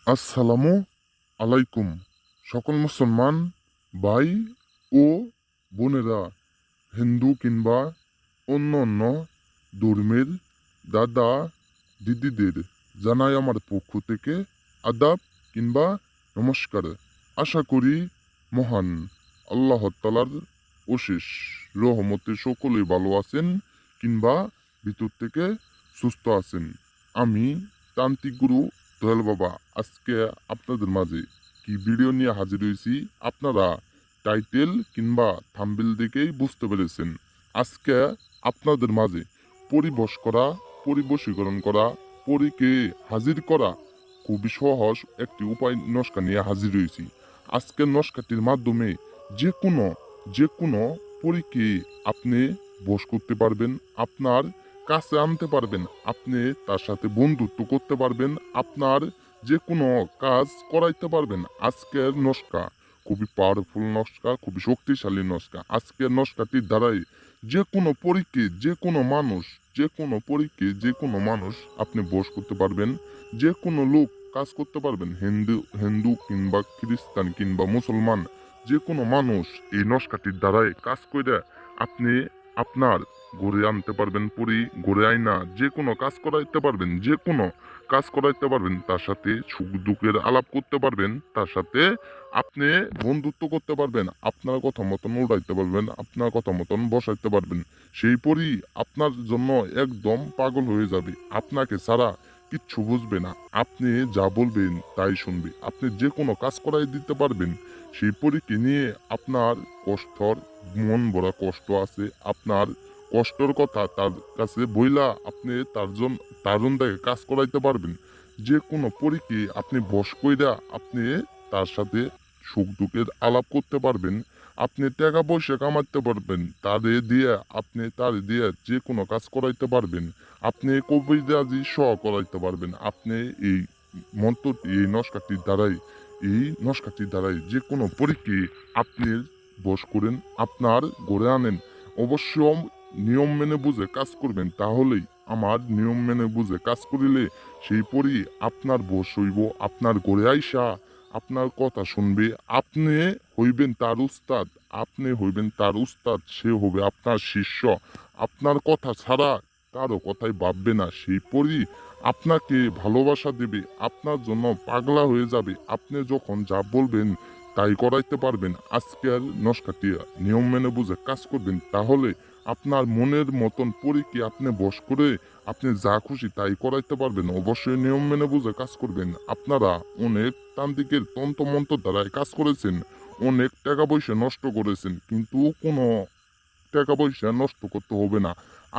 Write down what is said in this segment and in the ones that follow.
আসসালামু আলাইকুম। সকল মুসলমান ভাই ও বোনেরা, হিন্দু কিংবা অন্য অন্য ধর্মের দাদা দিদিদের জানাই আমার পক্ষ থেকে আদাব কিংবা নমস্কার। আশা করি মহান আল্লাহ তালার অশেষ রহমতে সকলেই ভালো আছেন কিংবা ভিতর থেকে সুস্থ আছেন। আমি তান্ত্রিক গুরু দয়াল বাবা আজকে আপনাদের মাঝে কি ভিডিও নিয়ে হাজির হয়েছি আপনারা টাইটেল কিংবা থাম্বনেল দেখেই বুঝতে পেরেছেন। আজকে আপনাদের মাঝে পরিবশ করা, পরিবশীকরণ করা, পরীকে হাজির করা খুবই সহজ একটি উপায় নস্কা নিয়ে হাজির হয়েছি। আজকের নস্কাটির মাধ্যমে যে কোনো পরীকে আপনি বশ করতে পারবেন, আপনার কাছে আনতে পারবেন, আপনি তার সাথে বন্ধুত্ব করতে পারবেন, আপনার যে কোনো কাজ করাইতে পারবেন। আজকের নস্কা খুবই পাওয়ারফুল নস্কা, খুবই শক্তিশালী নস্কা। আজকের নস্কাটির দ্বারাই যে কোনো পরীকে যে কোনো মানুষ আপনি বশ করতে পারবেন, যে কোনো লোক কাজ করতে পারবেন। হিন্দু হিন্দু কিংবা খ্রিস্টান কিংবা মুসলমান, যে কোনো মানুষ এই নস্কাটির দ্বারাই কাজ করে আপনি আপনার গড়ে আনতে পারবেন। গড়ে আইনা যে কোনো কাজ করাইতে পারবেন, যে কোনো কাজ করাইতে পারবেন। তার সাথে সুখ দুঃখের আলাপ করতে পারবেন, তার সাথে আপনি বন্ধুত্ব করতে পারবেন, আপনার কথা মতন উড়াইতে পারবেন, আপনার কথা মতন বসাইতে পারবেন। সেই পরি আপনার জন্য একদম পাগল হয়ে যাবে, আপনাকে ছাড়া কিচ্ছু বুঝবে না, আপনি যা বলবেন তাই শুনবে, আপনি যে কোনো কাজ করাই দিতে পারবেন। সেই পরীকে নিয়ে আপনার কষ্টর মন ভরা কষ্ট আছে, আপনার কষ্টর কথা তার কাছে বইলা আপনি তার জন্য কাজ করাইতে পারবেন। যে কোনো পরীকে আপনি বশ কইরা আপনি তার সাথে সুখ দুঃখের আলাপ করতে পারবেন, আপনি টাকা পয়সা কামাতে পারবেন, তারে দিয়ে যে কোনো কাজ করাইতে পারবেন, আপনি কবিরাজি করাইতে পারবেন। আপনি এই মন্ত্রটি এই নস্কাটির দ্বারাই যে কোনো পরীকে আপনি বশ করেন, আপনার গড়ে আনেন। অবশ্য নিয়ম মেনে বুঝে কাজ করবেন, তাহলেই আমার নিয়ম মেনে বুঝে কাজ করিলে সেই পরি আপনার বশ হইব, আপনার গড়ে আইসা আপনার কথা শুনবে, আপনি হইবেন তার উস্তাদ, সে হবে আপনার শিষ্য। আপনার কথা ছাড়া কারো কথাই ভাববে না। সেই পরি আপনাকে ভালোবাসা দেবে, আপনার জন্য পাগলা হয়ে যাবে। আপনি যখন যা বলবেন তাই করাইতে পারবেন। আজকের নস্কাটি নিয়ম মেনে বুঝে কাজ করবেন, তাহলে আপনার মনের মতন পরীকে আপনি বশ করে আপনি যা খুশি তাই করাইতে পারবেন। অবশ্যই নিয়ম মেনে বুঝে কাজ করবেন। আপনারা অনেক তান্ত্রিকের তন্ত্রমন্ত্র দ্বারাই কাজ করেছেন, অনেক টাকা পয়সা নষ্ট করেছেন, কিন্তু কোনো টাকা পয়সা নষ্ট করতে হবে না।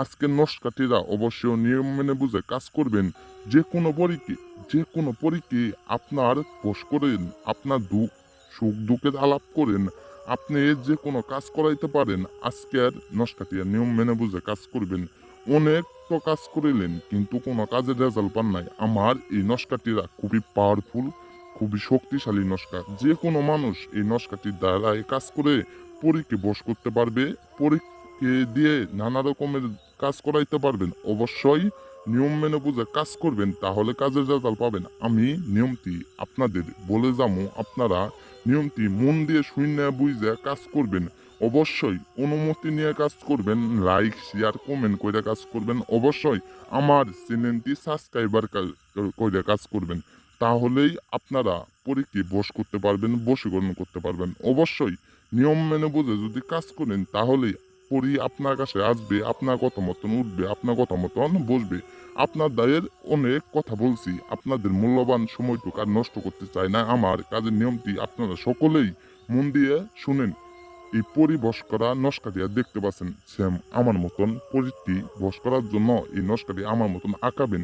আজকের নস্কাটিরা অবশ্যই নিয়ম মেনে বুঝে কাজ করবেন। যে কোনো পরীকে যে কোনো পরীকে আপনার বশ করেন, আপনার সুখ দুঃখের আলাপ করেন, আপনি যে কোনো কাজ করাইতে পারেন। আজকের নস্কাটিয়া নিয়ম মেনে বুঝে কাজ করবেন। অনেক তো কাজ করিলেন কিন্তু কোনো কাজের রেজাল্ট পান নাই। আমার এই নস্কাটিরা খুবই পাওয়ারফুল, খুবই শক্তিশালী নস্কা। যে কোনো মানুষ এই নস্কাটির দ্বারাই কাজ করে পরীকে বশ করতে পারবে, পরীকে দিয়ে নানা রকমের কাজ করাইতে পারবেন। অবশ্যই নিয়ম মেনে বুঝে কাজ করবেন, তাহলে কাজের রেজাল্ট পাবেন। আমি নিয়মটি আপনাদের বলে যাবো, আপনারা নিয়মটি মন দিয়ে শূন্য বুঝে কাজ করবেন। অবশ্যই অনুমতি নিয়ে কাজ করবেন, লাইক শেয়ার কমেন্ট করে কাজ করবেন। অবশ্যই আমার চ্যানেলটি সাবস্ক্রাইবার করে কাজ করবেন, তাহলেই আপনারা পরীকে বশ করতে পারবেন, বশীকরণ করতে পারবেন। অবশ্যই নিয়ম মেনে বুঝে যদি কাজ করেন, তাহলে পরি আপনার কাছে আসবে, আপনার কথা মতন উঠবে, আপনার কথা মতন বসবে। আপনার দায়ের অনেক কথা বলছি, আপনাদের মূল্যবান সময়টুকু আর নষ্ট করতে চাই না। আমার কাজের নিয়মটি আপনারা সকলেই মন দিয়ে শুনেন। এই পরি বশ করা নস্কাটি দেখতে পাচ্ছেন, সেম আমার মতন পরিটি বশ করার জন্য এই নস্কাটি আমার মতন আঁকাবেন।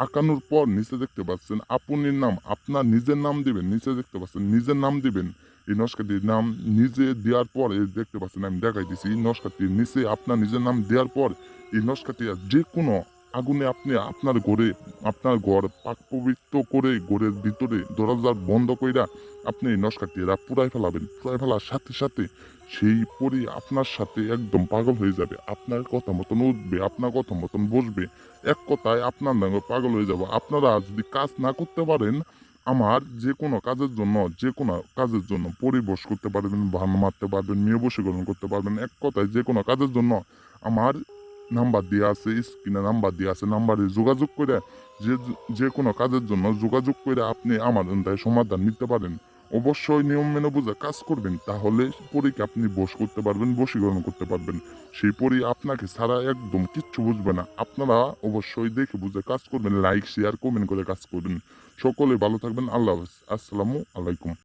আঁকানোর পর নিচে দেখতে পাচ্ছেন আপনির নাম, আপনার নিজের নাম দিবেন। নিচে দেখতে পাচ্ছেন নিজের নাম দিবেন। এই নস্কাটির নাম নিজে দেওয়ার পর এই দেখতে পাচ্ছেন আমি দেখাই দিছি, নস্কাটির নিচে আপনার নিজের নাম দেওয়ার পর এই নস্কাটি যে কোনো আগুনে আপনি আপনার ঘর পাক পবিত্র করে ঘরের ভিতরে দরজা বন্ধ কইরা আপনি এই নস্কাটি পুরাই ফেলাবেন। পুরাই ফেলার সাথে সাথে সেই পরি আপনার সাথে একদম পাগল হয়ে যাবে, আপনার কথা মতন উঠবে, আপনার কথা মতন বসবে। এক কথায় আপনার নামে পাগল হয়ে যাবে। আপনারা যদি কাজ না করতে পারেন, আমার যে কোনো কাজের জন্য পরিবশ করতে পারবেন, বান মারতে পারবেন, মেয়ে বশীকরণ করতে পারবেন। এক কথায় যে কোনো কাজের জন্য আমার নাম্বার দেওয়া আছে, স্ক্রিনে নাম্বার দেওয়া আছে। নাম্বারে যোগাযোগ করে যে যে কোনো কাজের জন্য যোগাযোগ করে আপনি আমার তাই সমাধান নিতে পারেন। অবশ্যই নিয়ম মেনে বুঝে কাজ করবেন, তাহলে পরীকে আপনি বশ করতে পারবেন, বশীকরণ করতে পারবেন। সেই পরী আপনাকে ছাড়া একদম কিচ্ছু বুঝবে না। আপনারা অবশ্যই দেখে বুঝে কাজ করবেন, লাইক শেয়ার কমেন্ট করে কাজ করবেন। সকলে ভালো থাকবেন। আল্লাহ হাফেজ। আসসালামু আলাইকুম।